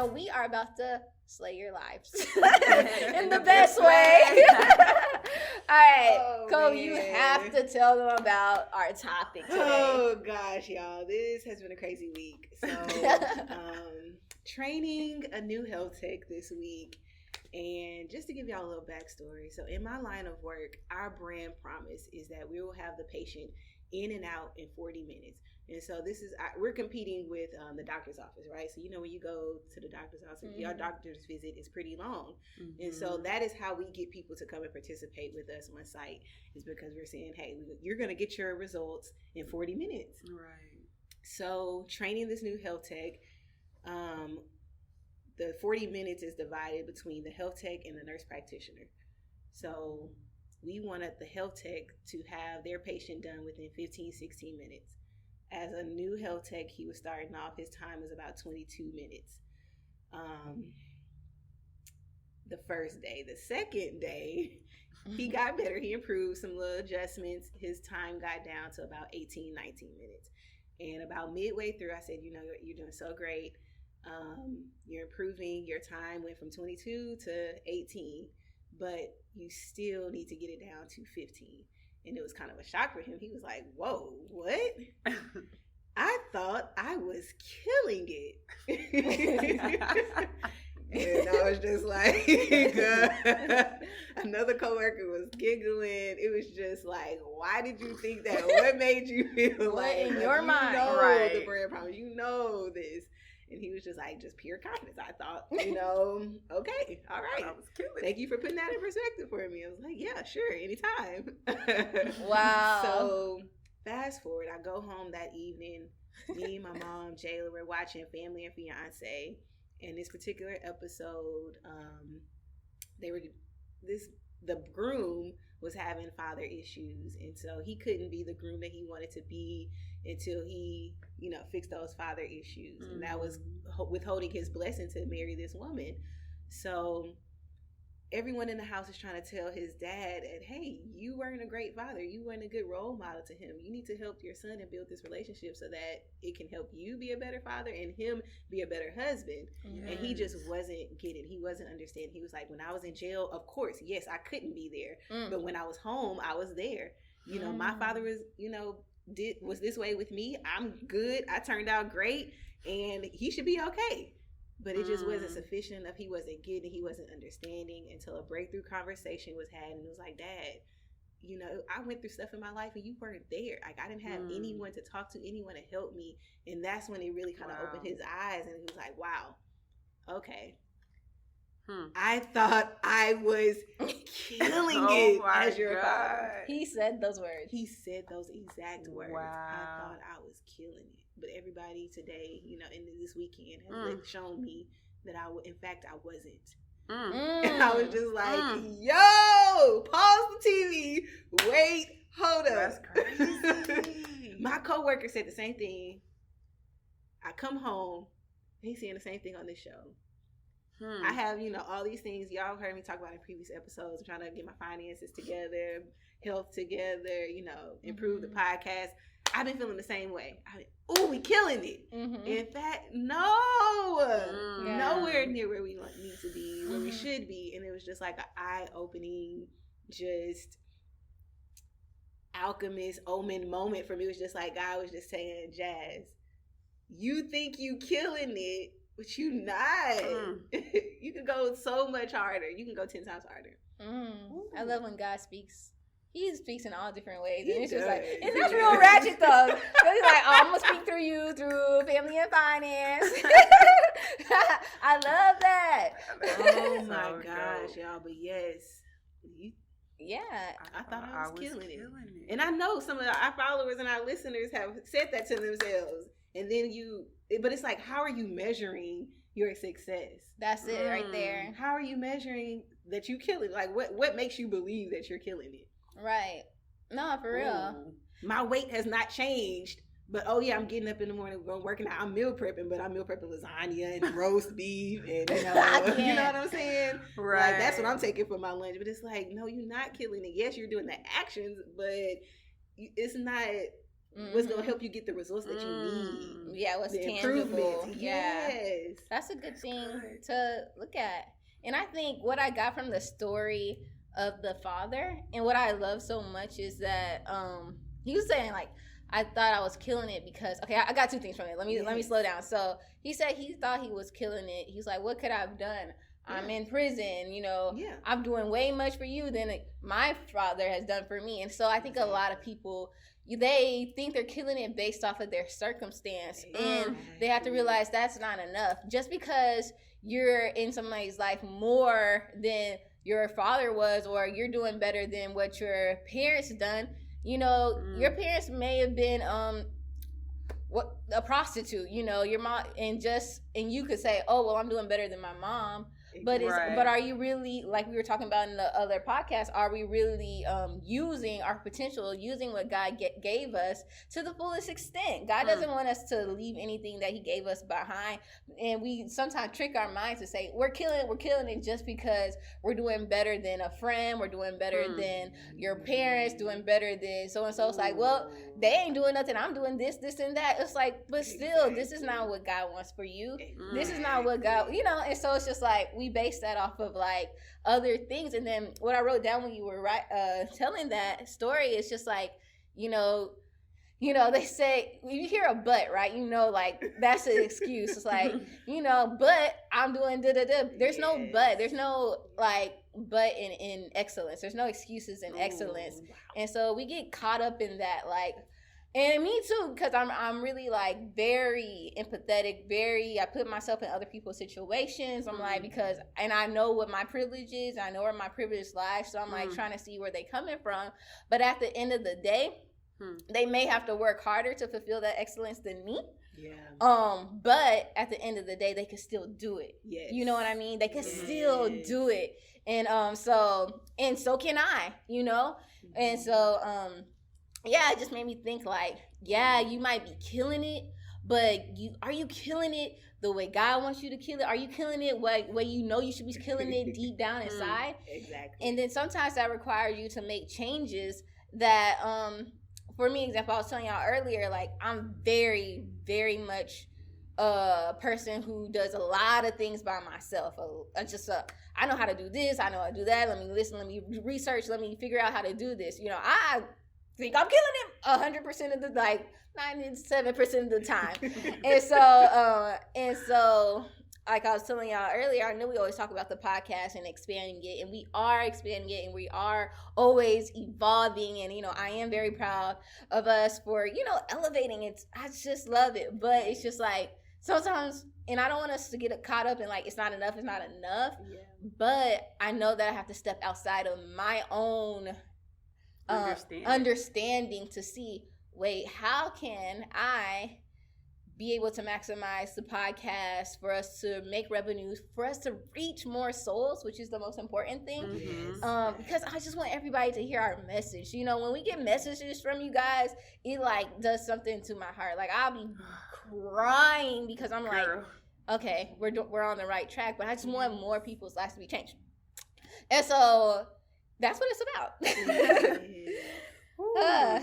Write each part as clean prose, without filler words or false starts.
know we are about to slay your lives in the best way. All right, Cole, you have to tell them about our topic today. Oh gosh, y'all, this has been a crazy week. So, training a new health tech this week. And just to give y'all a little backstory, so in my line of work, our brand promise is that we will have the patient in and out in 40 minutes. And so we're competing with the doctor's office, right? So, when you go to the doctor's office, your doctor's visit is pretty long. Mm-hmm. And so that is how we get people to come and participate with us on site, is because we're saying, hey, you're going to get your results in 40 minutes. Right. So training this new health tech, the 40 minutes is divided between the health tech and the nurse practitioner. So we wanted the health tech to have their patient done within 15, 16 minutes. As a new health tech, he was starting off, his time was about 22 minutes. The first day. The second day, he got better. He improved some little adjustments. His time got down to about 18, 19 minutes. And about midway through, I said, you're doing so great. You're improving. Your time went from 22 to 18, but you still need to get it down to 15. And it was kind of a shock for him. He was like, whoa, what? I thought I was killing it. And I was just like, another coworker was giggling. It was just like, why did you think that? What made you feel what like in your mind? Right. The brand promise, this. And he was just like, just pure confidence. I thought, okay, all right. I was killing. Thank you for putting that in perspective for me. I was like, yeah, sure, anytime. Wow. So fast forward, I go home that evening. Me, my mom, Jayla, we're watching Family and Fiance. And this particular episode, the groom was having father issues, and so he couldn't be the groom that he wanted to be until he, fixed those father issues. Mm-hmm. And that was withholding his blessing to marry this woman. So everyone in the house is trying to tell his dad that, hey, you weren't a great father. You weren't a good role model to him. You need to help your son and build this relationship so that it can help you be a better father and him be a better husband. Yes. And he just wasn't getting, he wasn't understanding. He was like, when I was in jail, of course, yes, I couldn't be there. But when I was home, I was there. My father was, was this way with me. I'm good. I turned out great, and he should be okay. But it just wasn't sufficient enough. He wasn't getting, he wasn't understanding until a breakthrough conversation was had. And it was like, Dad, I went through stuff in my life and you weren't there. Like, I didn't have anyone to talk to, anyone to help me. And that's when it really kind of opened his eyes. And he was like, wow, okay. I thought I was killing it as your father. He said those words. He said those exact words. Wow. I thought I was killing it. But everybody today, in this weekend has shown me that in fact, I wasn't. And I was just like, yo, pause the TV. Wait, hold up. That's crazy. My coworker said the same thing. I come home, he's saying the same thing on this show. I have, all these things y'all heard me talk about in previous episodes. I'm trying to get my finances together, health together, improve the podcast. I've been feeling the same way. We killing it. Mm-hmm. In fact, nowhere near where we need to be, where we should be. And it was just like an eye-opening, just alchemist omen moment for me. It was just like God was just saying, Jazz, you think you killing it, but you not. You can go so much harder. You can go 10 times harder. I love when God speaks. He speaks in all different ways. And it's just like, and that's real ratchet though. He's like, I'm going to speak through you through family and finance. I love that. Oh my gosh, y'all. But yes. Yeah. I thought I was killing it. And I know some of our followers and our listeners have said that to themselves. And then but it's like, how are you measuring your success? That's it right there. How are you measuring that you kill it? Like, what makes you believe that you're killing it? Right. No, for real. My weight has not changed, but I'm getting up in the morning, going working out. I'm meal prepping, but I'm meal prepping lasagna and roast beef, and you know what I'm saying? Right. Like, that's what I'm taking for my lunch. But it's like, no, you're not killing it. Yes, you're doing the actions, but it's not what's going to help you get the results that you need. Yeah, what's tangible. Yeah. Yes. That's a good thing to look at. And I think what I got from the story of the father and what I love so much is that he was saying, like, I thought I was killing it because, okay, I got two things from it. Let me slow down. So he said he thought he was killing it. He's like, what could I have done? I'm in prison, you know. Yeah. I'm doing way much for you than my father has done for me. And so I think a lot of people, they think they're killing it based off of their circumstance. And they have to realize that's not enough. Just because you're in somebody's life more than your father was, or you're doing better than what your parents done, you know, your parents may have been a prostitute, you know, your mom, and you could say, oh, well, I'm doing better than my mom. But are you really, like we were talking about in the other podcast, are we really using our potential, using what God gave us to the fullest extent? God doesn't want us to leave anything that he gave us behind. And we sometimes trick our minds to say, we're killing it just because we're doing better than a friend, we're doing better than your parents, doing better than so-and-so. It's like, well, they ain't doing nothing. I'm doing this, and that. It's like, but still, this is not what God wants for you. This is not what God, you know, and so it's just like, we base that off of like other things. And then what I wrote down when you were telling that story is just like, you know, they say when you hear a but, right, you know, like that's an excuse. It's like, you know, but I'm doing da-da-da. There's no but. There's no like but in excellence. There's no excuses in excellence. Wow. And so we get caught up in that, like, and me too, because I'm really like very empathetic, I put myself in other people's situations. I'm like, because, and I know what my privilege is, I know where my privilege lies, so I'm like trying to see where they coming from. But at the end of the day, they may have to work harder to fulfill that excellence than me. Yeah. But at the end of the day, they can still do it. Yes. You know what I mean? They can still do it. And so can I, you know? And so yeah, it just made me think like, yeah, you might be killing it, but are you killing it the way God wants you to kill it? Are you killing it way you know you should be killing it deep down inside? Exactly. And then sometimes that requires you to make changes that, for me, example, I was telling y'all earlier, like I'm very, very much a person who does a lot of things by myself. I know how to do this, I know how to do that. Let me listen, let me research, let me figure out how to do this. You know, I think I'm killing it 100% of the, like 97% of the time. and so like I was telling y'all earlier, I know we always talk about the podcast and expanding it, and we are expanding it, and we are always evolving. And, you know, I am very proud of us for, you know, elevating it. I just love it. But it's just like sometimes, and I don't want us to get caught up in like, it's not enough. Yeah. But I know that I have to step outside of my own understanding to see, wait, how can I be able to maximize the podcast for us to make revenues, for us to reach more souls, which is the most important thing. Because I just want everybody to hear our message. You know, when we get messages from you guys, it like does something to my heart. Like I'll be crying because I'm like, okay, we're on the right track, but I just want more people's lives to be changed. And so that's what it's about.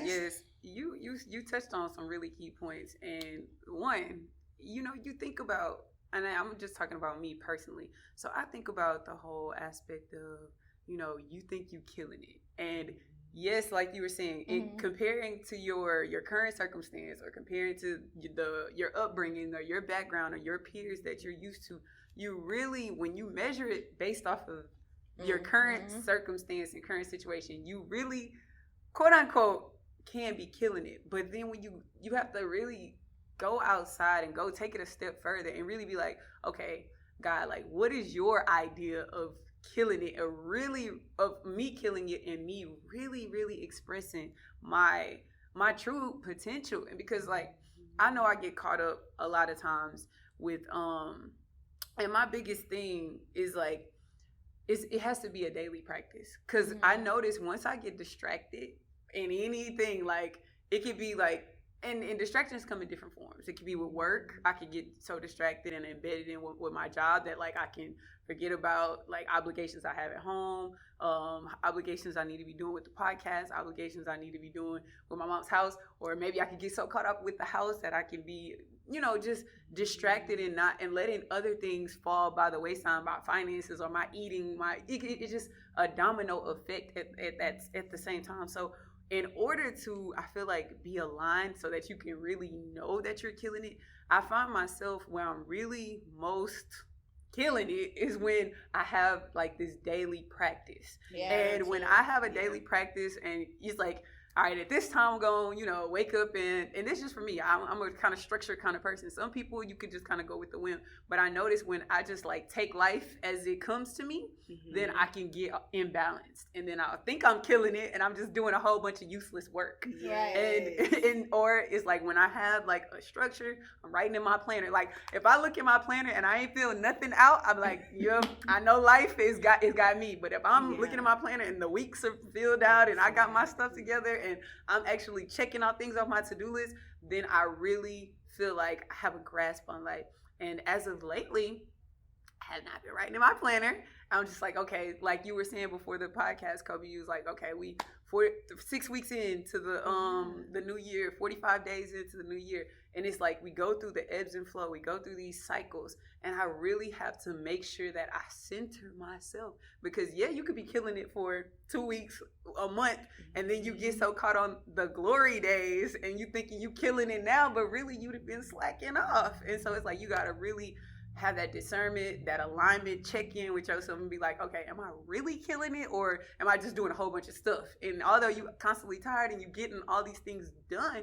Yes. You touched on some really key points, and one, you know, you think about, and I'm just talking about me personally, so I think about the whole aspect of, you know, you think you killing it, and yes, like you were saying, in comparing to your current circumstance, or comparing to your upbringing or your background or your peers that you're used to, you really, when you measure it based off of your current circumstance and current situation, you really, quote unquote, can be killing it. But then when you have to really go outside and go take it a step further and really be like, okay, God, like, what is your idea of killing it, or really of me killing it and me really, really expressing my true potential? And because like I know I get caught up a lot of times with and my biggest thing is like it has to be a daily practice, because I notice once I get distracted in anything, like it could be like and distractions come in different forms. It could be with work. I could get so distracted and embedded in with my job that like I can forget about like obligations I have at home, obligations I need to be doing with the podcast, obligations I need to be doing with my mom's house, or maybe I could get so caught up with the house that I can be, just distracted and letting other things fall by the wayside, my finances or my eating, it's just a domino effect at the same time. So in order to, I feel like, be aligned so that you can really know that you're killing it, I find myself where I'm really most killing it is when I have like this daily practice. Yeah, and when I have a daily practice and it's like, all right, at this time I'm going, wake up and this is just for me. I'm a kind of structured kind of person. Some people you could just kind of go with the whim, but I notice when I just like take life as it comes to me, then I can get imbalanced, and then I'll think I'm killing it, and I'm just doing a whole bunch of useless work. Yes. And or it's like when I have like a structure, I'm writing in my planner. Like if I look at my planner and I ain't feeling nothing out, I'm like, yep, I know life is got me. But if I'm looking at my planner and the weeks are filled out and I got my stuff together and I'm actually checking out things off my to-do list, then I really feel like I have a grasp on life. And as of lately, I have not been writing in my planner. I'm just like, okay, like you were saying before the podcast, Kobe, you was like, okay, 6 weeks into the new year, 45 days into the new year. And it's like we go through the ebbs and flow. We go through these cycles. And I really have to make sure that I center myself. Because, you could be killing it for 2 weeks, a month, and then you get so caught on the glory days and you thinking you killing it now, but really you'd have been slacking off. And so it's like you got to really have that discernment, that alignment, check in with yourself and be like, okay, am I really killing it or am I just doing a whole bunch of stuff? And although you're constantly tired and you're getting all these things done,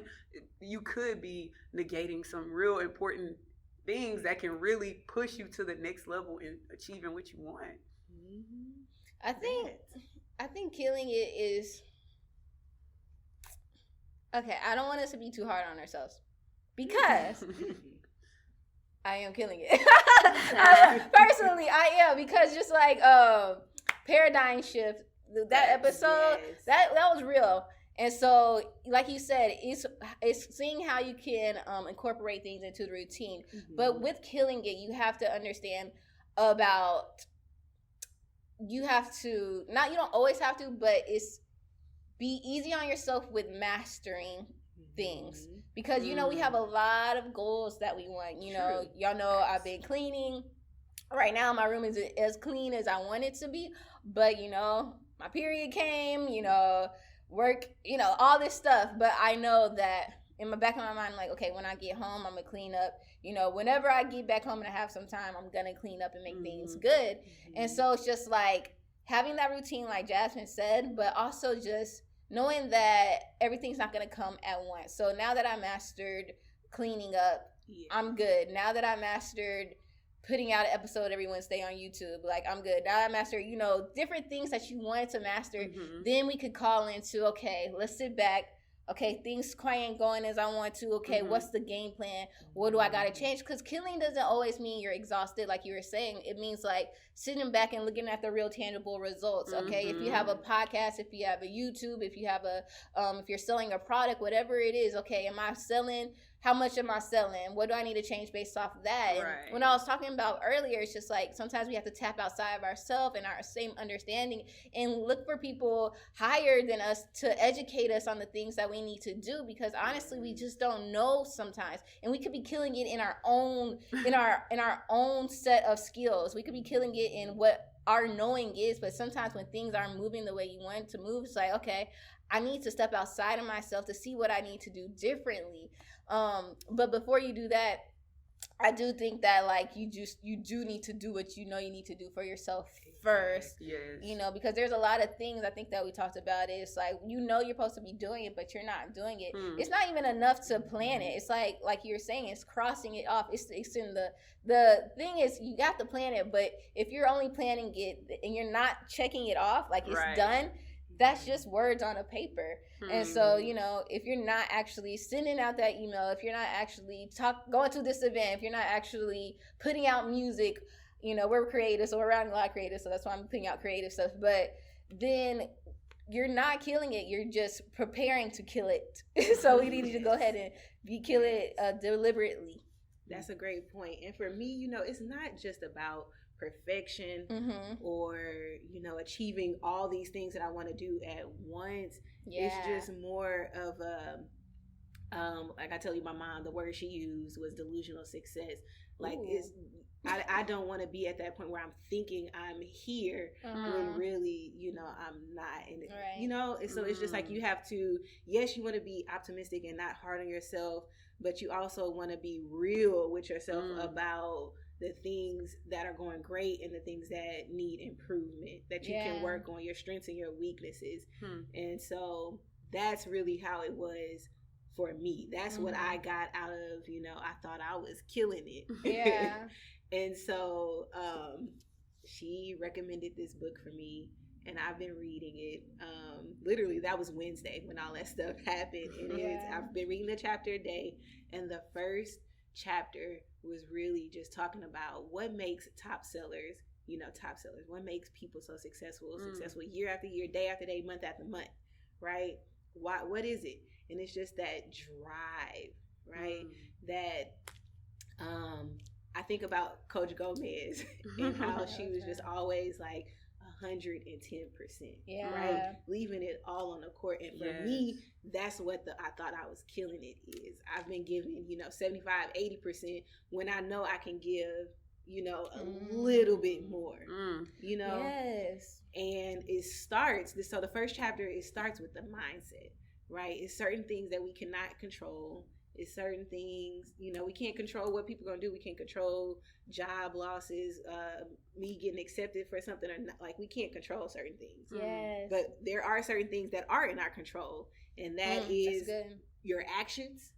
you could be negating some real important things that can really push you to the next level in achieving what you want. I think killing it is, okay, I don't want us to be too hard on ourselves because I am killing it. Personally, I am, because just like paradigm shift, that episode, that was real. And so, like you said, it's seeing how you can incorporate things into the routine. But with killing it, you have to understand about, you don't always have to, but it's be easy on yourself with mastering things. Because, we have a lot of goals that we want. Y'all know I've been cleaning. Right now, my room is as clean as I want it to be. But, my period came, work, all this stuff. But I know that in the back of my mind, like, okay, when I get home, I'm going to clean up. Whenever I get back home and I have some time, I'm going to clean up and make things good. And so it's just like having that routine, like Jasmine said, but also just knowing that everything's not going to come at once. So now that I mastered cleaning up, I'm good. Now that I mastered putting out an episode every Wednesday on YouTube, like, I'm good. Now I mastered, different things that you wanted to master. Then we could call into, okay, let's sit back. Okay, things quite ain't going as I want to. Okay, what's the game plan? What do I got to change? Because killing doesn't always mean you're exhausted, like you were saying. It means like sitting back and looking at the real tangible results. Okay, if you have a podcast, if you have a YouTube, if you have if you're selling a product, whatever it is. Okay, am I selling? How much am I selling? What do I need to change based off of that? Right. And when I was talking about earlier, it's just like sometimes we have to tap outside of ourselves and our same understanding and look for people higher than us to educate us on the things that we need to do, because honestly, we just don't know sometimes. And we could be killing it in our own set of skills. We could be killing it in what our knowing is, but sometimes when things aren't moving the way you want it to move, it's like, okay, I need to step outside of myself to see what I need to do differently. But before you do that, I do think that like you do need to do what you need to do for yourself first. Yes. Because there's a lot of things I think that we talked about. It's like, you're supposed to be doing it, but you're not doing it. It's not even enough to plan it. It's like you're saying, it's crossing it off. It's in the thing is, you got to plan it, but if you're only planning it and you're not checking it off, like it's done, that's just words on a paper. And so, if you're not actually sending out that email, if you're not actually going to this event, if you're not actually putting out music, we're creative, so we're around a lot of creative, so that's why I'm putting out creative stuff. But then you're not killing it. You're just preparing to kill it. So we need to go ahead and kill it deliberately. That's a great point. And for me, you know, it's not just about perfection or, you know, achieving all these things that I want to do at once. It's just more of a, like I tell you, my mom, the word she used was delusional success. Like I don't want to be at that point where I'm thinking I'm here when really, you know, I'm not. And you know, and so it's just like you have to, yes, you want to be optimistic and not hard on yourself, but you also want to be real with yourself about the things that are going great and the things that need improvement, that you can work on, your strengths and your weaknesses. And so that's really how it was for me. That's what I got out of, you know, I thought I was killing it. Yeah. And so she recommended this book for me, and I've been reading it. Literally, that was Wednesday when all that stuff happened. And I've been reading a chapter a day, and the first chapter was really just talking about what makes top sellers, you know, top sellers. What makes people so successful year after year, day after day, month after month, right? What is it? And it's just that drive, right? That I think about Coach Gomez and how she was just always like 110%, right? Leaving it all on the court. And for me, that's what I thought I was killing it is. I've been giving, you know, 75, 80% when I know I can give, you know, a little bit more, you know? Yes. And it starts, so the first chapter, it starts with the mindset, right? It's certain things that we cannot control. It's certain things, you know, we can't control what people are going to do. We can't control job losses, me getting accepted for something or not. Like, we can't control certain things. Yes. But there are certain things that are in our control. And that is your actions,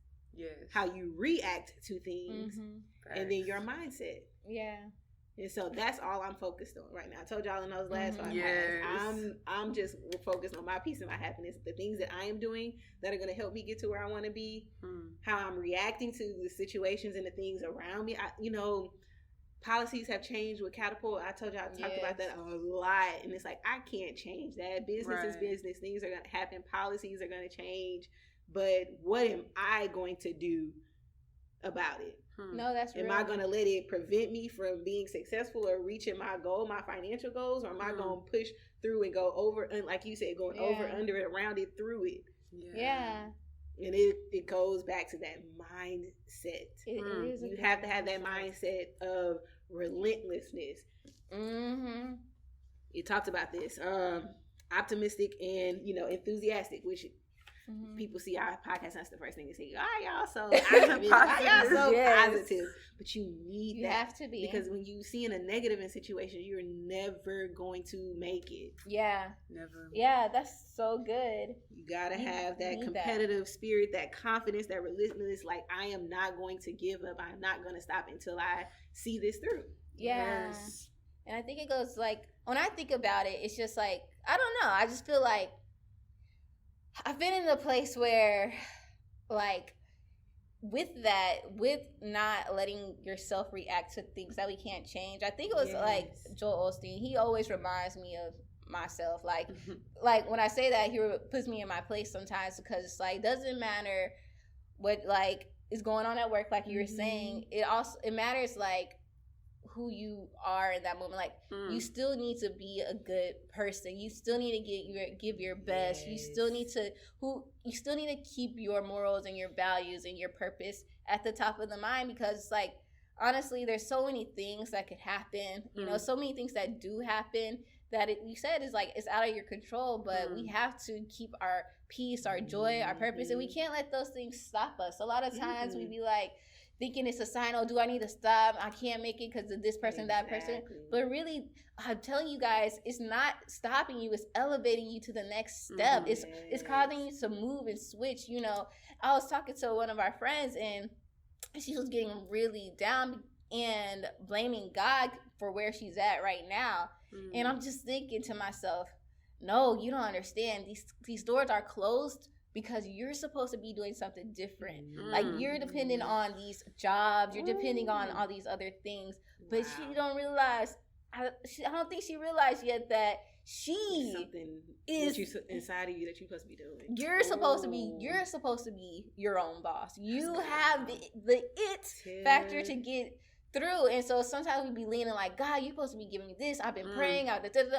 how you react to things, and then your mindset. Yeah. And so that's all I'm focused on right now. I told y'all in those last 5 minutes, I'm just focused on my peace and my happiness, the things that I am doing that are going to help me get to where I want to be, how I'm reacting to the situations and the things around me. You know, policies have changed with Catapult. I told y'all I talked about that a lot, and it's like I can't change that. Business is business. Things are going to happen. Policies are going to change. But what am I going to do about it? No, that's real. Am I going to let it prevent me from being successful or reaching my goal, my financial goals, or am I going to push through and go over, and like you said, going over, under it, around it, through it? Yeah. And it goes back to that mindset. It is. You have to have that mindset of relentlessness. It talks about this. Optimistic and, you know, enthusiastic, which people see our podcast, that's the first thing they say. Y'all so positive. But you need you that. Have to be. Because when you see in a negative in situation, you're never going to make it. Yeah. Never. Yeah, that's so good. You gotta have that competitive spirit, that confidence, that relentlessness. Like, I am not going to give up. I'm not going to stop until I see this through. Yeah. Yes. And I think it goes like, when I think about it, it's just like, I don't know. I just feel like I've been in a place where, like, with not letting yourself react to things that we can't change. I think it was like Joel Osteen. He always reminds me of myself. Like, like when I say that, he puts me in my place sometimes, because it's like, doesn't matter what like is going on at work. Like you were saying, it matters like who you are in that moment. Like you still need to be a good person. You still need to give your best. You still need to keep your morals and your values and your purpose at the top of the mind, because it's like, honestly, there's so many things that could happen, you know, so many things that do happen that you said is like, it's out of your control, but we have to keep our peace, our joy, our purpose, and we can't let those things stop us. A lot of times we be like, thinking it's a sign, oh, do I need to stop? I can't make it because of this person, that person. But really, I'm telling you guys, it's not stopping you. It's elevating you to the next step. It's causing you to move and switch. You know, I was talking to one of our friends, and she was getting really down and blaming God for where she's at right now. And I'm just thinking to myself, no, you don't understand. These doors are closed because you're supposed to be doing something different. Like, you're depending on these jobs, you're depending on all these other things, but she don't realize, I don't think she realized yet that She something is inside of you that you're supposed to be doing. You're supposed to be your own boss. You have the it factor to get through. And so sometimes we be leaning like, God, you're supposed to be giving me this. I've been praying.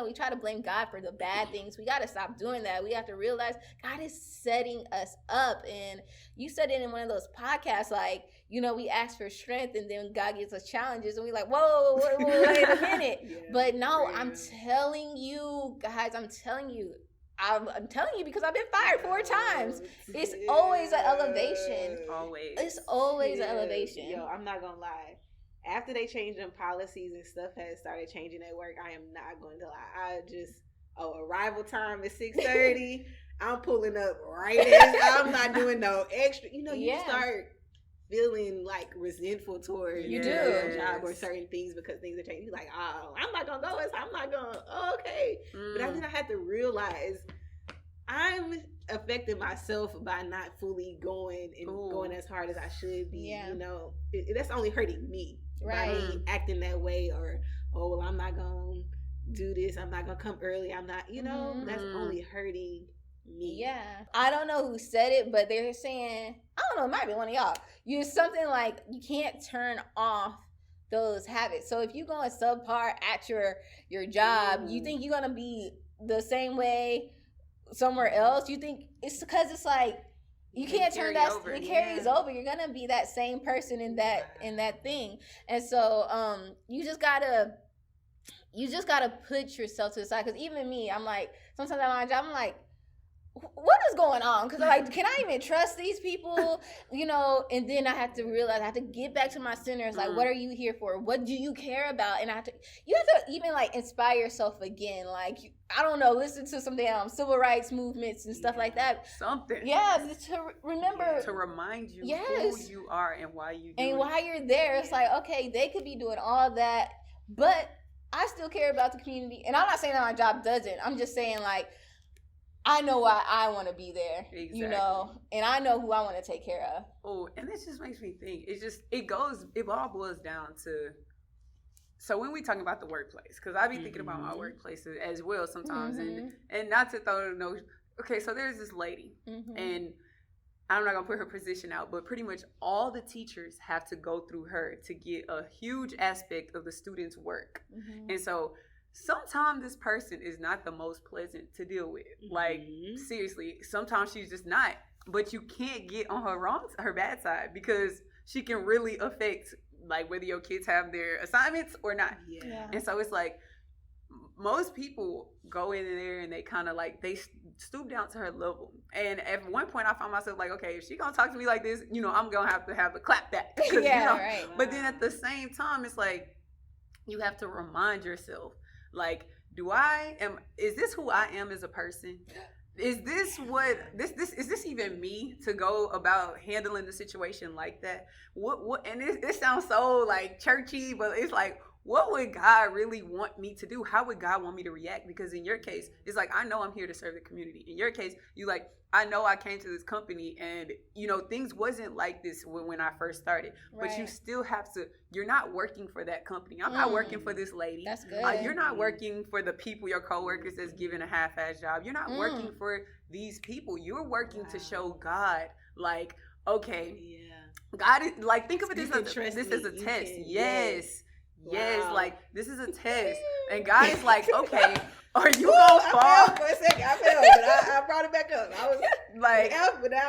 We try to blame God for the bad things. We got to stop doing that. We have to realize God is setting us up. And you said it in one of those podcasts, like, you know, we ask for strength and then God gives us challenges and we like, whoa, wait a minute. But no, I'm telling you guys, I'm telling you because I've been fired 4 times. It's always an elevation. It's always an elevation. Yo, I'm not going to lie. After they changed them policies and stuff has started changing at work, I am not going to lie. Arrival time is 6:30. I'm pulling up right as I'm not doing no extra. You know, you start feeling like resentful towards your job or certain things because things are changing. You're like, oh, I'm not going to go. I'm not going to, okay. But then I had to realize I'm affecting myself by not fully going and going as hard as I should be. You know, that's only hurting me. By me acting that way or, I'm not going to do this. I'm not going to come early. I'm not, you know, that's only hurting me. Yeah. I don't know who said it, but they're saying, I don't know, it might be one of y'all. Use something like you can't turn off those habits. So if you're going subpar at your job, you think you're going to be the same way somewhere else? You think it's because it's like, you can't turn that over. It carries over. You're gonna be that same person in that thing. And so you just gotta put yourself to the side. Because even me, I'm like, sometimes at my job, I'm like, what is going on? Because I'm like, can I even trust these people? You know, and then I have to realize I have to get back to my center. It's like, what are you here for? What do you care about? And you have to even like inspire yourself again. Like, I don't know, listen to some damn civil rights movements and stuff like that. Something. Yeah, to remember. To remind you who you are and why you do and why you're there. It's like, okay, they could be doing all that, but I still care about the community. And I'm not saying that my job doesn't. I'm just saying like, I know why I want to be there, you know, and I know who I want to take care of. Oh, and this just makes me think. It all boils down to, so when we talking about the workplace, because I be thinking about my workplace as well sometimes, and not to throw no, okay, so there's this lady, and I'm not going to put her position out, but pretty much all the teachers have to go through her to get a huge aspect of the students' work. And so sometimes this person is not the most pleasant to deal with. Like, seriously, sometimes she's just not. But you can't get on her bad side because she can really affect, like, whether your kids have their assignments or not. And so it's like, most people go in there and they kind of like, they stoop down to her level. And at one point I found myself like, okay, if she gonna talk to me like this, you know, I'm gonna have to clap back. You know? But then at the same time, it's like, you have to remind yourself, like, is this who I am as a person? Is this is this even me to go about handling the situation like that? What and this sounds so like churchy, but it's like, what would God really want me to do? How would God want me to react? Because in your case, it's like, I know I'm here to serve the community. In your case, you like, I know I came to this company and, you know, things wasn't like this when I first started. But you still have to, you're not working for that company. I'm not working for this lady. That's good. You're not working for the people, your coworkers that's giving a half-ass job. You're not working for these people. You're working to show God, like, okay, God is, like, think of it as a test. Yes. Yes, like, this is a test. And God is like, okay, are you gonna fall? I fell for a second. I fell, but I brought it back up. I was like, but now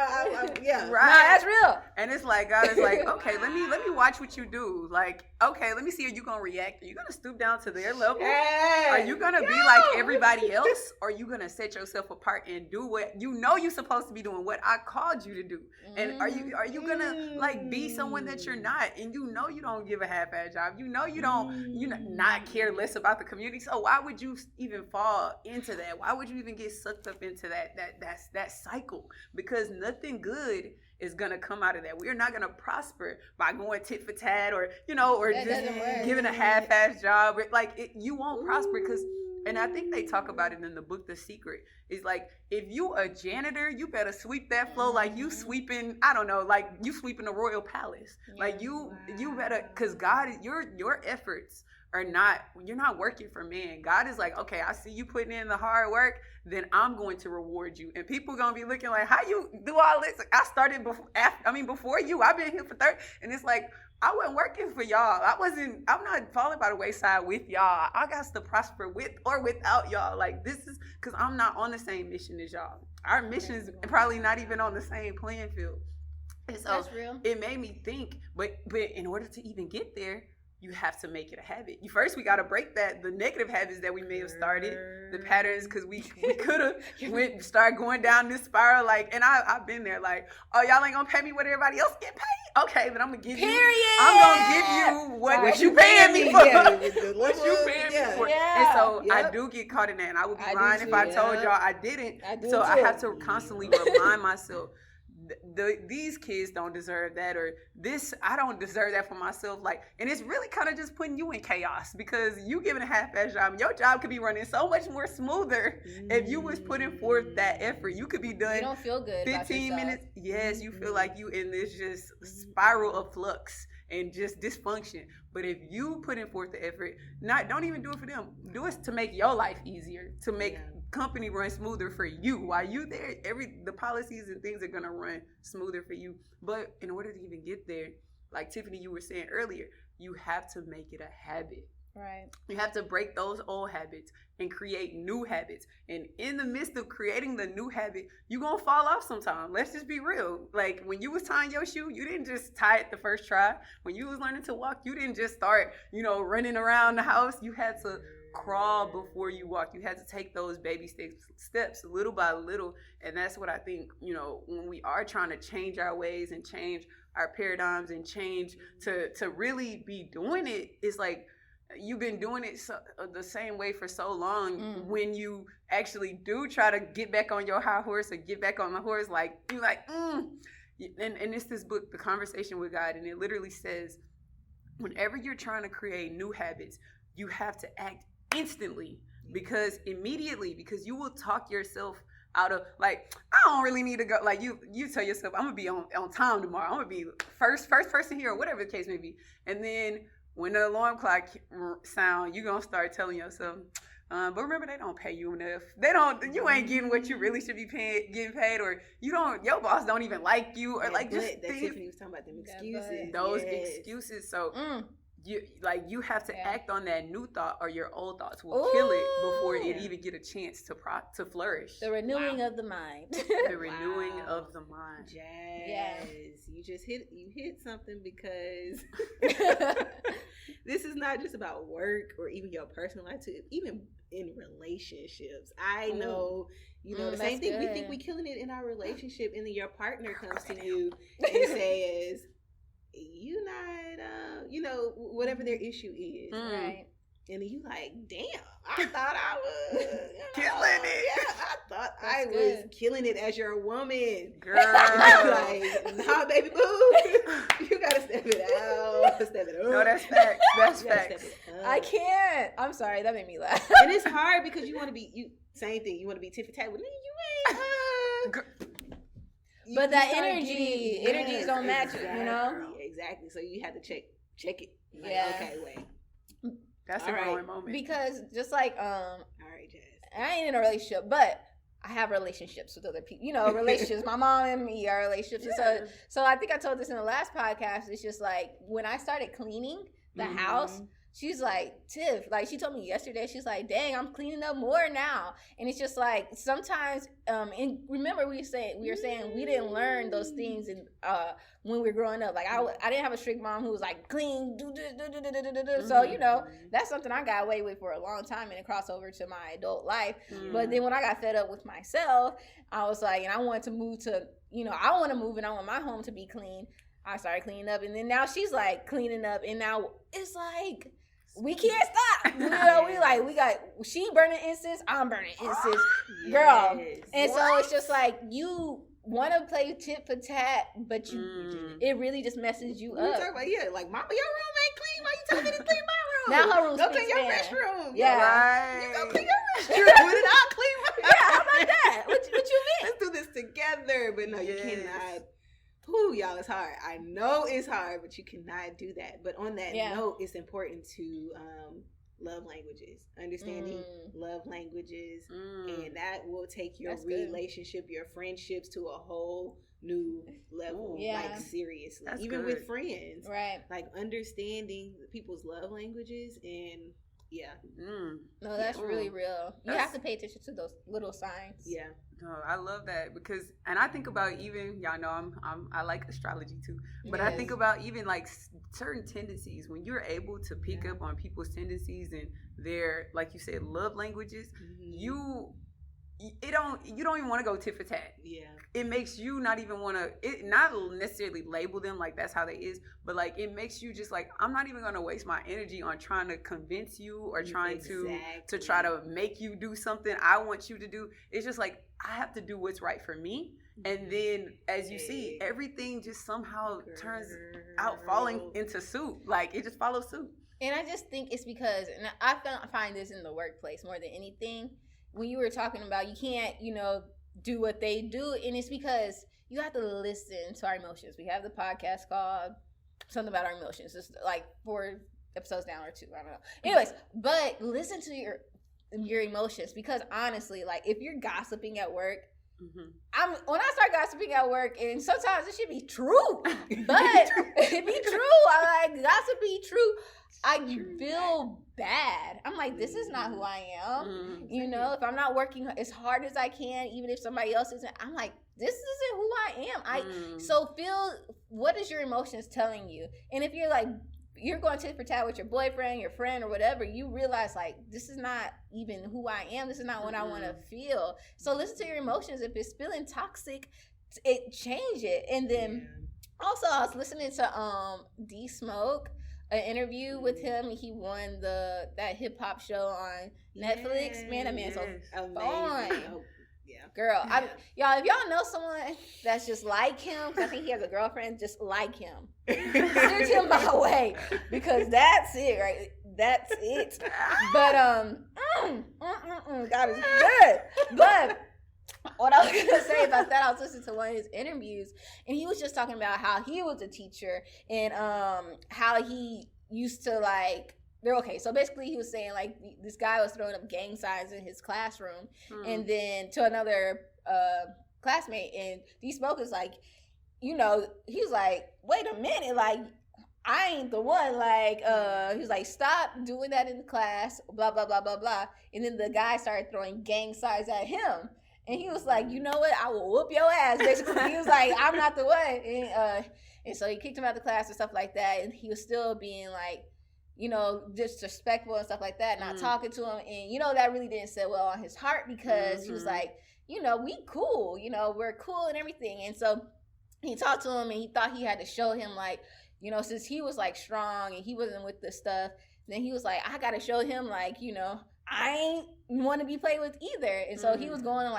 yeah. Right. No, that's real. And it's like, God is like, okay, let me watch what you do. Like, okay, let me see, are you gonna react? Are you gonna stoop down to their level? Hey, are you gonna be like everybody else? Or are you gonna set yourself apart and do what you know you're supposed to be doing, what I called you to do? And are you gonna like be someone that you're not? And you know you don't give a half-ass job. You know you don't not care less about the community. So why would you even fall into that? Why would you even get sucked up into that cycle? Because nothing good is gonna come out of that. We're not gonna prosper by going tit for tat, or or that just giving a half-ass job. Like, you won't prosper because. And I think they talk about it in the book, The Secret. It's like, if you a janitor, you better sweep that floor like you sweeping, I don't know, like you sweeping the royal palace. Like you better, because God, your efforts you're not working for man. God is like, okay, I see you putting in the hard work, then I'm going to reward you. And people gonna be looking like, how you do all this? I started before you. I've been here for 30, and it's like, I wasn't working for y'all. I'm not falling by the wayside with y'all. I got to prosper with or without y'all. Like, this is because I'm not on the same mission as y'all. Our mission's probably not even on the same playing field. And so That's real. It made me think, but in order to even get there, you have to make it a habit. We got to break the negative habits that we may have started, the patterns, because we could have start going down this spiral. Like, and I've been there. Like, oh, y'all ain't gonna pay me what everybody else get paid. Okay, then I'm gonna give you what you paying me for. What you paying me for. And so I do get caught in that, and I would be lying if I told y'all I didn't. I have to constantly remind myself. These kids don't deserve that, or this, I don't deserve that for myself. Like, and it's really kind of just putting you in chaos because you giving a half-ass job. Your job could be running so much more smoother if you was putting forth that effort. You could be done. You don't feel good. 15 minutes. Yes, you feel like you in this just spiral of flux and just dysfunction. But if you put in forth the effort, don't even do it for them. Do it to make your life easier, to make company run smoother for you. While you there, the policies and things are gonna run smoother for you. But in order to even get there, like Tiffany, you were saying earlier, you have to make it a habit. Right. You have to break those old habits and create new habits. And in the midst of creating the new habit, you're going to fall off sometime. Let's just be real. Like, when you was tying your shoe, you didn't just tie it the first try. When you was learning to walk, you didn't just start, running around the house. You had to crawl before you walk. You had to take those baby steps little by little. And that's what I think, when we are trying to change our ways and change our paradigms and change to really be doing it, it's like, you've been doing it the same way for so long. When you actually do try to get back on your high horse or get back on the horse, like, you're like, and it's this book, The Conversation with God, and it literally says, whenever you're trying to create new habits, you have to act instantly, because you will talk yourself out of, like, I don't really need to go, like, you tell yourself, I'm gonna be on time tomorrow, I'm gonna be first person here, or whatever the case may be. And then when the alarm clock sound, you're gonna start telling yourself, but remember, they don't pay you enough. You ain't getting what you really should be getting paid, or your boss don't even like you, or like just that Tiffany was talking about them excuses. Those excuses. So you have to act on that new thought, or your old thoughts will kill it before it even get a chance to flourish. The renewing of the mind. The renewing of the mind. Yes. You just hit something, because this is not just about work or even your personal life too. Even in relationships, I know. The same thing. We think we killing it in our relationship, and then your partner comes to you and says, "You not, whatever their issue is, right?" And then you like, damn, I thought I was killing it. Yeah, I thought I was killing it as your woman. Girl. Like, nah, baby boo. You gotta step it out. Step it up. No, that's facts. That's facts. I can't. I'm sorry, that made me laugh. And it's hard because you want to be, same thing, you want to be tiffy tappy. You ain't, but that energies don't match it, Exactly. So you have to check it. Like, okay, wait. That's a growing moment. Because just like all right, Jazz. I ain't in a relationship, but I have relationships with other people. Relationships. My mom and me are relationships. Yeah. So I think I told this in the last podcast. It's just like when I started cleaning the house, she's like, Tiff, like she told me yesterday, she's like, dang, I'm cleaning up more now. And it's just like sometimes, and remember we were saying we didn't learn those things when we were growing up. Like I didn't have a strict mom who was like, clean, do. So, that's something I got away with for a long time, and it crossed over to my adult life. But then when I got fed up with myself, I was like, and I wanted to move to, I want to move and I want my home to be clean. I started cleaning up, and then now she's like cleaning up, and now it's like, we can't stop. We got she burning incense, I'm burning incense, girl. And so it's just like you want to play tit for tat, but it really just messes you up. Talk about, like, mama, your room ain't clean. Why you telling me to clean my Now room? her room go clean your restroom. Yeah, right. You go clean your restroom. With it all clean. Yeah, how about that? What you mean? Let's do this together. But no, you cannot Whew, y'all, it's hard. I know it's hard, but you cannot do that. But on that note, it's important to love languages, understanding love languages, and that will take your relationship, your friendships to a whole new level. Like seriously, even with friends, right? Like understanding people's love languages and no, that's really real. You have to pay attention to those little signs. Yeah. No, I love that because, and I think about even, y'all know I like astrology too, but I think about even like certain tendencies when you're able to pick up on people's tendencies and their, like you said, love languages, you don't even want to go tit for tat. Yeah. It makes you not even want to, not necessarily label them like that's how they is, but like it makes you just like, I'm not even going to waste my energy on trying to convince you or trying to try to make you do something I want you to do. It's just like, I have to do what's right for me. And then as you see, everything just somehow turns out falling into suit. Like it just follows suit. And I just think it's because, and I find this in the workplace more than anything, when you were talking about you can't, do what they do, and it's because you have to listen to our emotions. We have the podcast called something about our emotions. It's like 4 episodes down or 2, I don't know. Anyways, but listen to your emotions, because honestly, like if you're gossiping at work, when I start gossiping at work, and sometimes it should be true, but it be true. I like gossip be true. I feel bad. I'm like, this is not who I am. If I'm not working as hard as I can, even if somebody else isn't, I'm like, this isn't who I am. So feel, what is your emotions telling you? And if you're like, you're going tit for tat with your boyfriend, your friend, or whatever, you realize like, this is not even who I am. This is not what I want to feel. So listen to your emotions. If it's feeling toxic, change it. And then also I was listening to D Smoke, an interview with him. He won that hip hop show on Netflix. Man, that man's so fun. Girl, y'all, if y'all know someone that's just like him, because I think he has a girlfriend just like him, send him my way, because that's it, right? That's it. But God is good. But what I was gonna say about that, I was listening to one of his interviews, and he was just talking about how he was a teacher and how he used to like. Okay, so basically he was saying like this guy was throwing up gang signs in his classroom, and then to another classmate, and D Smoke is like, he was like, wait a minute, like I ain't the one, like he was like, stop doing that in the class, blah blah blah blah blah, and then the guy started throwing gang signs at him, and he was like, you know what, I will whoop your ass. Basically, he was like, I'm not the one, and so he kicked him out of the class and stuff like that, and he was still being like, disrespectful and stuff like that, not talking to him. And, that really didn't sit well on his heart, because he was like, we cool, we're cool and everything. And so he talked to him, and he thought he had to show him, like, since he was like strong and he wasn't with this stuff, then he was like, I got to show him, like, I ain't want to be played with either. And so he was going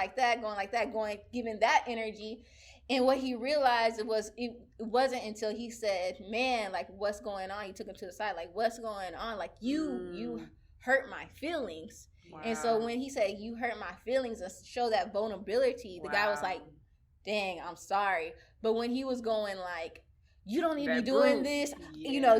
giving that energy. And what he realized it wasn't until he said, man, like, what's going on? He took him to the side, like, what's going on? Like, you hurt my feelings. Wow. And so when he said, you hurt my feelings, and show that vulnerability, the guy was like, dang, I'm sorry. But when he was going like, you don't need to be doing this,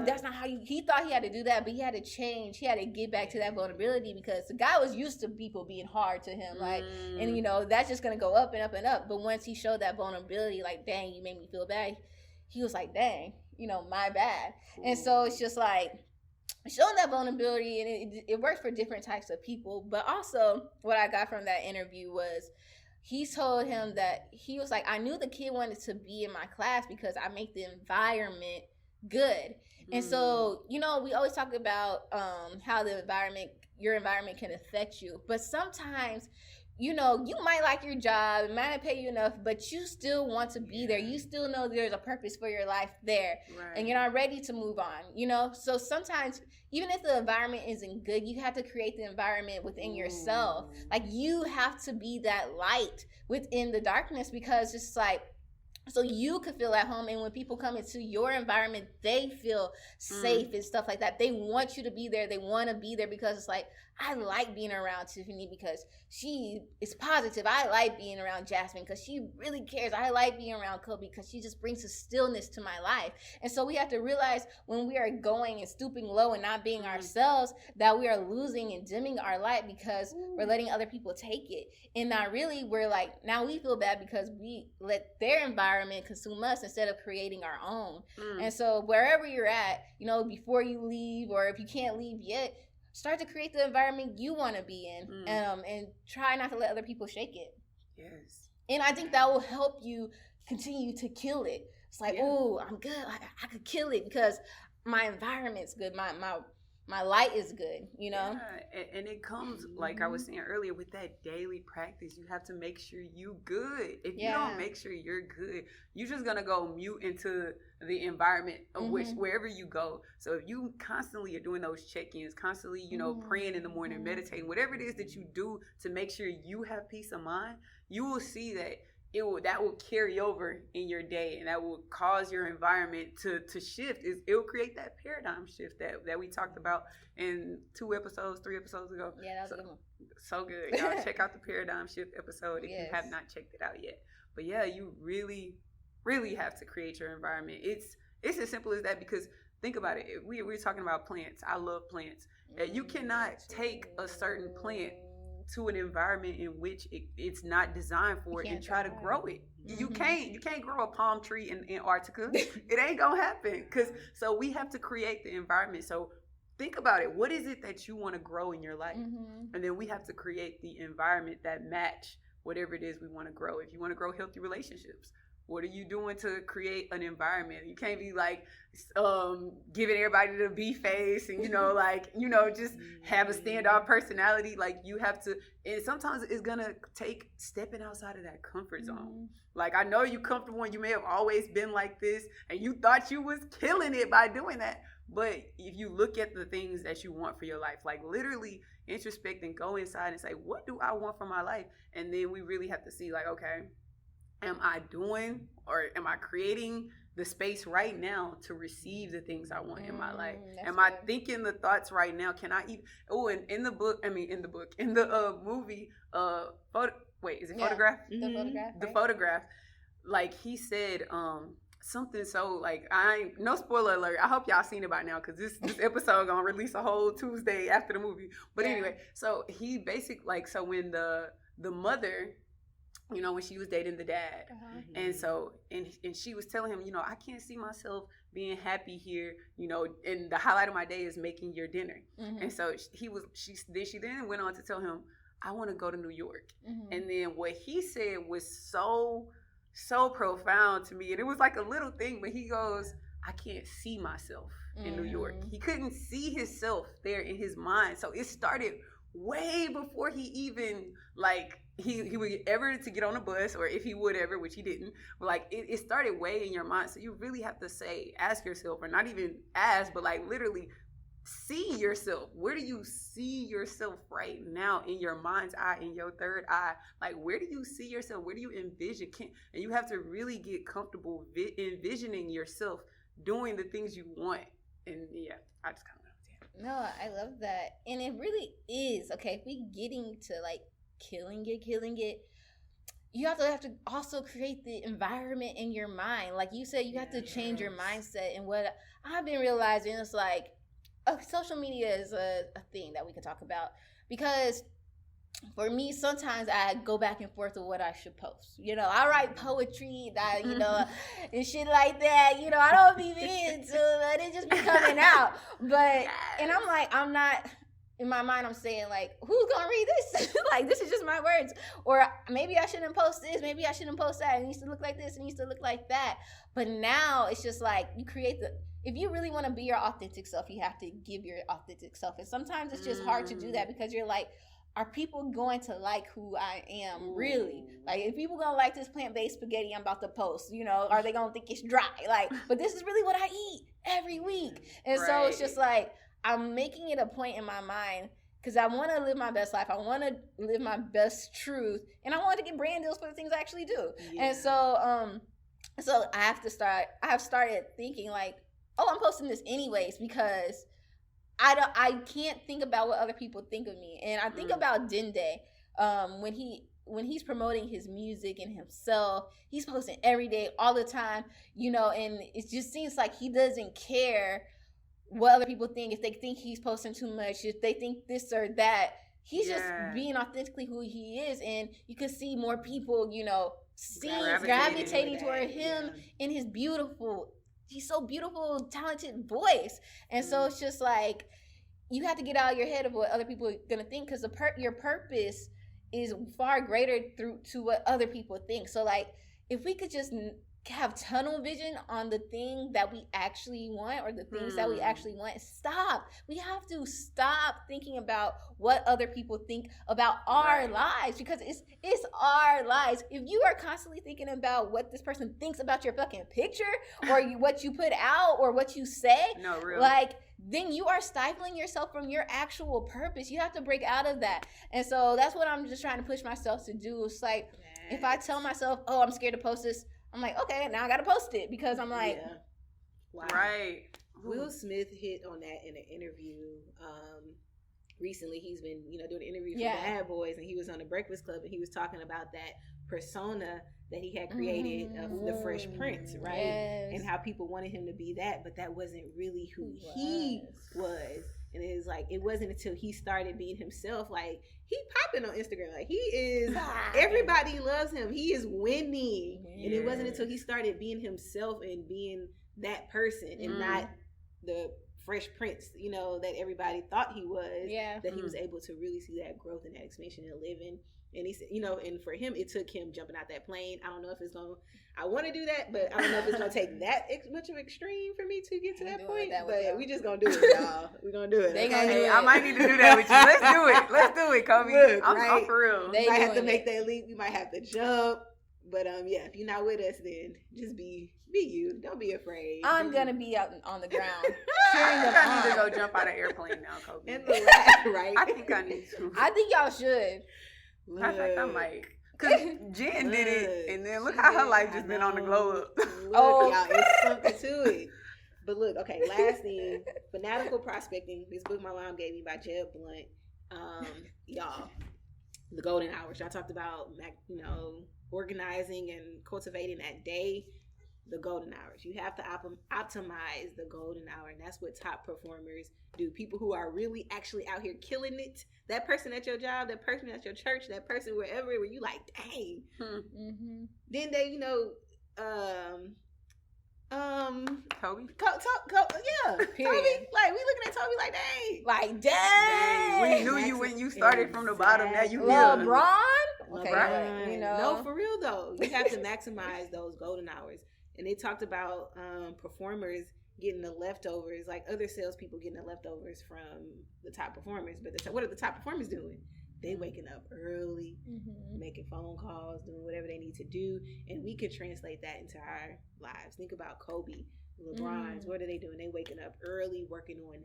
that's not how he thought he had to do that, but he had to change. He had to get back to that vulnerability, because the guy was used to people being hard to him, like, and that's just gonna go up and up and up. But once he showed that vulnerability, like, dang, you made me feel bad, he was like, dang, my bad. And so it's just like showing that vulnerability, and it works for different types of people. But also what I got from that interview was, he told him that he was like, I knew the kid wanted to be in my class because I make the environment good. And so, we always talk about how your environment can affect you. But sometimes, you might like your job, it might not pay you enough, but you still want to be there. You still know there's a purpose for your life there. Right. And you're not ready to move on, So sometimes, even if the environment isn't good, you have to create the environment within yourself. Like, you have to be that light within the darkness, because it's like, so you could feel at home, and when people come into your environment, they feel safe and stuff like that. They want you to be there. They want to be there because it's like, I like being around Tiffany because she is positive. I like being around Jasmine because she really cares. I like being around Kobe because she just brings a stillness to my life. And so we have to realize when we are going and stooping low and not being ourselves, that we are losing and dimming our light because we're letting other people take it. And not really, we're like, now we feel bad because we let their environment consume us instead of creating our own. And so wherever you're at, before you leave, or if you can't leave yet, start to create the environment you want to be in, and try not to let other people shake it. Yes. And I think that will help you continue to kill it. It's like, oh, I'm good. I could kill it because my environment's good. My light is good, Yeah, and it comes, like I was saying earlier, with that daily practice. You have to make sure you good. If you don't make sure you're good, you're just going to go mute into the environment of which wherever you go. So if you constantly are doing those check-ins, constantly, praying in the morning, meditating, whatever it is that you do to make sure you have peace of mind, you will see that that will carry over in your day, and that will cause your environment to shift. It will create that paradigm shift that we talked about in 3 episodes ago. Yeah, that was a good one. So good. Y'all check out the paradigm shift episode if you have not checked it out yet. But yeah, you really, really have to create your environment. It's as simple as that, because think about it. We're talking about plants. I love plants. You cannot take a certain plant to an environment in which it's not designed for it and try to grow it. You can't grow a palm tree in Antarctica. It ain't gonna happen. So we have to create the environment. So think about it. What is it that you want to grow in your life? And then we have to create the environment that match whatever it is we want to grow. If you want to grow healthy relationships, what are you doing to create an environment? You can't be like giving everybody the B face and just have a standoff personality. Like, you have to, and sometimes it's gonna take stepping outside of that comfort zone. Like, I know you comfortable and you may have always been like this and you thought you was killing it by doing that. But if you look at the things that you want for your life, like literally introspect and go inside and say, what do I want for my life? And then we really have to see, like, okay, am I doing, or am I creating the space right now to receive the things I want in my life? Am I thinking the thoughts right now? Can I even, in the movie, Photograph? The Photograph. Like, he said, something so, like, no spoiler alert. I hope y'all seen it by now, because this episode gonna release a whole Tuesday after the movie. But anyway, so he basically, like, so when the mother, when she was dating the dad, and so and she was telling him, I can't see myself being happy here, and the highlight of my day is making your dinner. And so she then went on to tell him, I want to go to New York. And then what he said was so profound to me, and it was like a little thing, but he goes, I can't see myself in New York. He couldn't see himself there in his mind. So it started way before he even, like, he would ever to get on a bus, or if he would ever, which he didn't, but like it started way in your mind. So you really have to ask yourself, or not even ask, but like literally see yourself. Where do you see yourself right now in your mind's eye, in your third eye? Like, where do you see yourself? Where do you envision? And you have to really get comfortable envisioning yourself doing the things you want. And yeah, I just kind of No, I love that. And it really is, okay, if we getting to like killing it, you have to also create the environment in your mind. Like you said, you have to change your mindset. And what I've been realizing is like, social media is a thing that we can talk about, because for me, sometimes I go back and forth with what I should post. I write poetry, that and shit like that. I don't be into it. It just be coming out. But and I'm like, I'm not. In my mind, I'm saying, like, who's gonna read this? Like, this is just my words. Or maybe I shouldn't post this. Maybe I shouldn't post that. It needs to look like this. It needs to look like that. But now it's just like you create if you really want to be your authentic self, you have to give your authentic self. And sometimes it's just hard to do that, because you're like, are people going to like who I am, really? Like, if people gonna like this plant-based spaghetti I'm about to post, are they gonna think it's dry? Like, but this is really what I eat every week. And so it's just like, I'm making it a point in my mind, because I want to live my best life. I want to live my best truth, and I want to get brand deals for the things I actually do. Yeah. And so I have started thinking like, oh, I'm posting this anyways, because I can't think about what other people think of me. And I think about Dende, when he's promoting his music and himself, he's posting every day, all the time, and it just seems like he doesn't care what other people think. If they think he's posting too much, if they think this or that, he's just being authentically who he is. And you can see more people, gravitating toward him in his he's so beautiful, talented voice. And so it's just like, you have to get out of your head of what other people are going to think, because your purpose is far greater to what other people think. So like, if we could just have tunnel vision on the thing that we actually want, or the things that we actually want, we have to stop thinking about what other people think about our lives, because it's our lives. If you are constantly thinking about what this person thinks about your fucking picture, or what you put out, or what you say, then you are stifling yourself from your actual purpose. You have to break out of that. And so that's what I'm just trying to push myself to do. It's like, if I tell myself, oh, I'm scared to post this, I'm like, okay, now I gotta post it, because I'm like, wow. Right. Will Smith hit on that in an interview. Recently, he's been, doing an interview for Bad Boys, and he was on the Breakfast Club, and he was talking about that persona that he had created of the Fresh Prince, right? Yes. And how people wanted him to be that, but that wasn't really who he was. And it was like, it wasn't until he started being himself, like, he popping on Instagram, like, he is, everybody loves him, he is winning. And it wasn't until he started being himself and being that person, and not the Fresh Prince, that everybody thought he was, that he was able to really see that growth and that expansion and living. And he said, and for him, it took him jumping out that plane. I don't know if I want to do that, but I don't know if it's going to take that much of extreme for me to get to that point. But we just going to do it, y'all. We're going to do it. I might need to do that with you. Let's do it, Kobe. Look, I'm for real. You might have to make that leap. You might have to jump. But if you're not with us, then just be you. Don't be afraid. I'm going to be out on the ground. I need to go jump out of airplane now, Kobe. In the lab, right? I think I need to. I think y'all should. Matter of fact, I might. Because Jen did it, and then look how her life just been on the glow up. Y'all, it's something to it. But look, okay, last thing, Fanatical Prospecting, this book my mom gave me by Jeb Blunt. Y'all, the golden hours. Y'all talked about, organizing and cultivating that day. The golden hours. You have to optimize the golden hour, and that's what top performers do. People who are really actually out here killing it. That person at your job, that person at your church, that person wherever, where you like, dang. Then they, Toby? Yeah. Period. Toby, like, we looking at Toby like, dang. Like, dang. We knew you when you started from the bottom. Now you LeBron? Okay, LeBron. No, for real though. You have to maximize those golden hours. And they talked about performers getting the leftovers, like other salespeople getting the leftovers from the top performers. But what are the top performers doing? They waking up early, making phone calls, doing whatever they need to do. And we could translate that into our lives. Think about Kobe, LeBron's. What are they doing? They waking up early, working on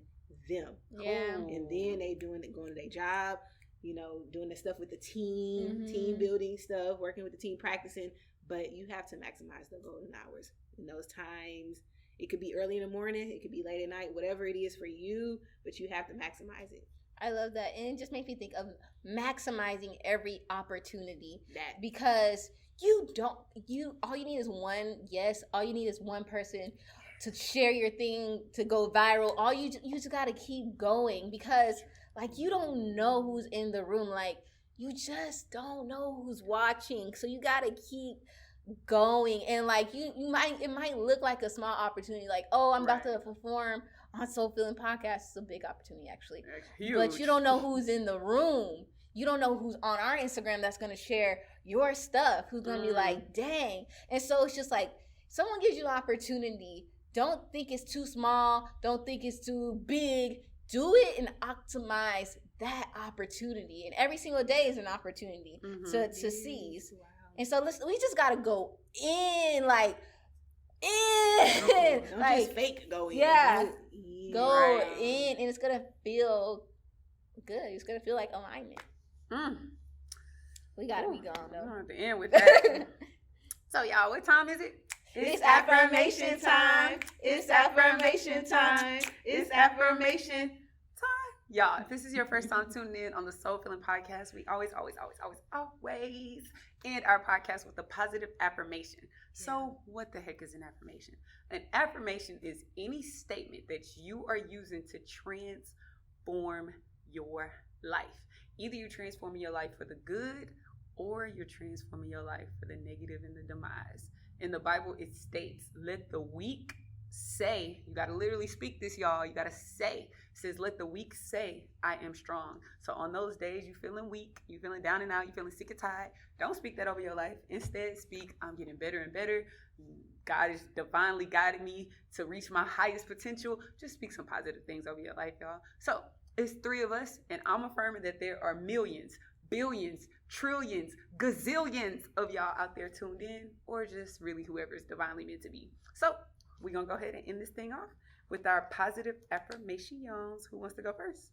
them. Yeah. And then they going to their job, doing the stuff with the team building stuff, working with the team, practicing. But you have to maximize the golden hours in those times. It could be early in the morning. It could be late at night, whatever it is for you. But you have to maximize it. I love that. And it just makes me think of maximizing every opportunity. Because all you need is all you need is one person to share your thing, to go viral. You just got to keep going, because like, you don't know who's in the room. Like, you just don't know who's watching. So you got to keep going. And like, it might look like a small opportunity, like, oh, I'm about to perform on Soul Feeling Podcast. It's a big opportunity, actually. But you don't know who's in the room. You don't know who's on our Instagram that's going to share your stuff, who's going to be like, dang. And so it's just like, someone gives you an opportunity. Don't think it's too small. Don't think it's too big. Do it and optimize that opportunity. And every single day is an opportunity to seize. Wow. And so we just got to go in, don't like, just fake go in. Yeah. Go in, and it's going to feel good. It's going to feel like alignment. We got to be gone, though. We're going to end with that. So, y'all, what time is it? It's affirmation time. It's affirmation time. It's affirmation Y'all, if this is your first time tuning in on the Soul Filling Podcast, we always end our podcast with a positive affirmation. So what the heck is an affirmation? An affirmation is any statement that you are using to transform your life. Either you're transforming your life for the good or you're transforming your life for the negative and the demise. In the Bible, it states, let the weak say, you got to literally speak this, y'all. You got to say, it says, let the weak say, I am strong. So on those days you feeling weak, you feeling down and out, you feeling sick and tired, don't speak that over your life. Instead, speak, I'm getting better and better. God is divinely guiding me to reach my highest potential. Just speak some positive things over your life, y'all. So it's 3 of us, and I'm affirming that there are millions, billions, trillions, gazillions of y'all out there tuned in, or just really whoever is divinely meant to be. So we're going to go ahead and end this thing off with our positive affirmations. Who wants to go first?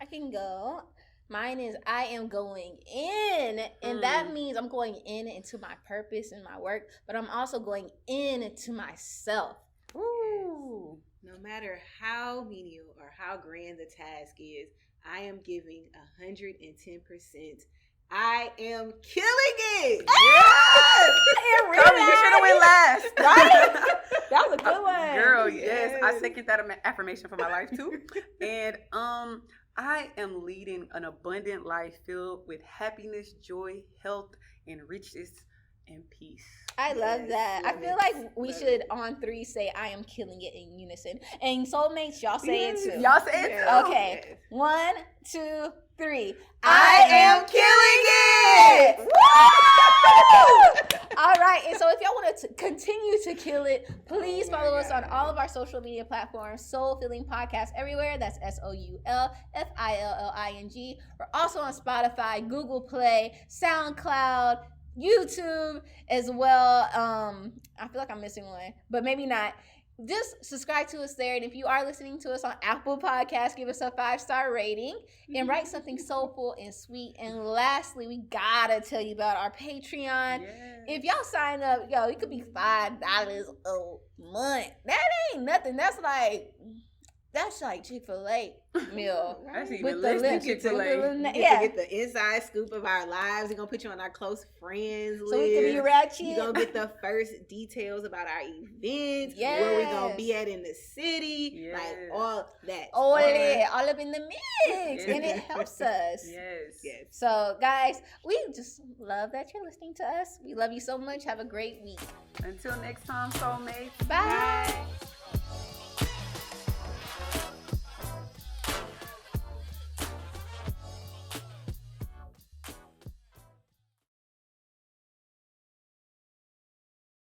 I can go. Mine is I am going in. And that means I'm going in into my purpose and my work, but I'm also going into myself. Ooh. No matter how menial or how grand the task is, I am giving 110%. I am killing it. Yes! You should have went last. Right? That was a good one. Girl, yes. I second that affirmation for my life too. And I am leading an abundant life filled with happiness, joy, health, and richness and peace. I love that. I feel like we should on 3 say I am killing it in unison. And Soulmates, y'all say it too. Y'all say it too. Okay. Yes. 1, 2, 3. I am killing it. Woo! All right. And so if y'all want to continue to kill it, please follow us on all of our social media platforms, Soul Filling Podcast everywhere. That's SoulFilling. We're also on Spotify, Google Play, SoundCloud, YouTube as well. I feel like I'm missing one, but maybe not. Just subscribe to us there. And if you are listening to us on Apple Podcasts, give us a 5-star rating and write something soulful and sweet. And lastly, we gotta tell you about our Patreon. Yes. If y'all sign up, it could be $5 a month. That ain't nothing. That's like Chick-fil-A meal. That's even with less the than Chick-fil-A. You get to get the inside scoop of our lives. We're going to put you on our close friends list. So we can be ratchet. You're going to get the first details about our events. Yes. Where we're going to be at in the city. Yes. Like all that. All up in the mix. And it helps us. Yes. So, guys, we just love that you're listening to us. We love you so much. Have a great week. Until next time, Soulmates. Bye.